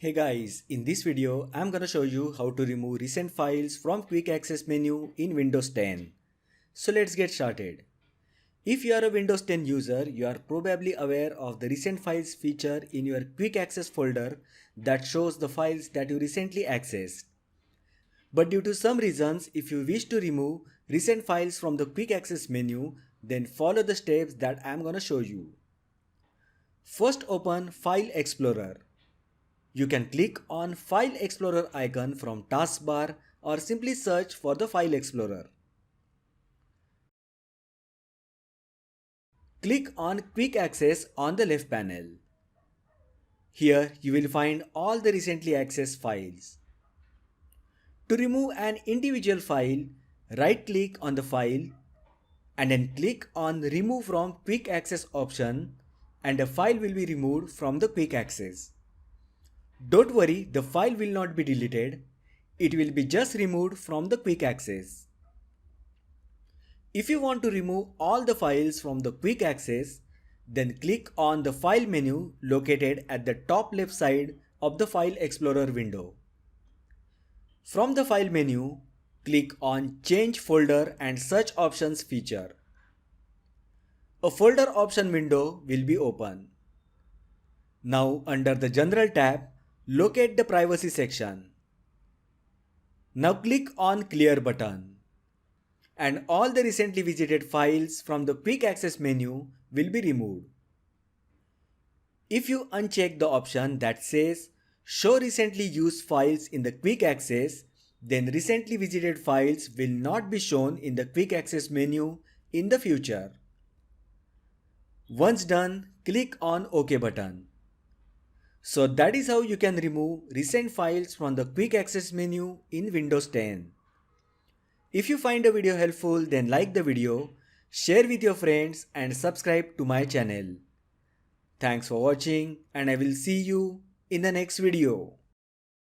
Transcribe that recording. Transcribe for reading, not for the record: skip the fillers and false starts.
Hey guys, in this video, I'm gonna show you how to remove recent files from Quick Access menu in Windows 10. So let's get started. If you are a Windows 10 user, you are probably aware of the recent files feature in your Quick Access folder that shows the files that you recently accessed. But due to some reasons, if you wish to remove recent files from the Quick Access menu, then follow the steps that I'm gonna show you. First, open File Explorer. You can click on File Explorer icon from taskbar or simply search for the File Explorer. Click on Quick Access on the left panel. Here you will find all the recently accessed files. To remove an individual file, right click on the file and then click on Remove from Quick Access option and the file will be removed from the Quick Access. Don't worry, the file will not be deleted. It will be just removed from the Quick Access. If you want to remove all the files from the Quick Access, then click on the File menu located at the top left side of the File Explorer window. From the File menu, click on Change Folder and Search Options feature. A folder option window will be open. Now under the General tab, locate the Privacy section. Now click on Clear button. And all the recently visited files from the Quick Access menu will be removed. If you uncheck the option that says Show recently used files in the Quick Access, then recently visited files will not be shown in the Quick Access menu in the future. Once done, click on OK button. So that is how you can remove recent files from the Quick Access menu in Windows 10. If you find the video helpful, then like the video, share with your friends and subscribe to my channel. Thanks for watching and I will see you in the next video.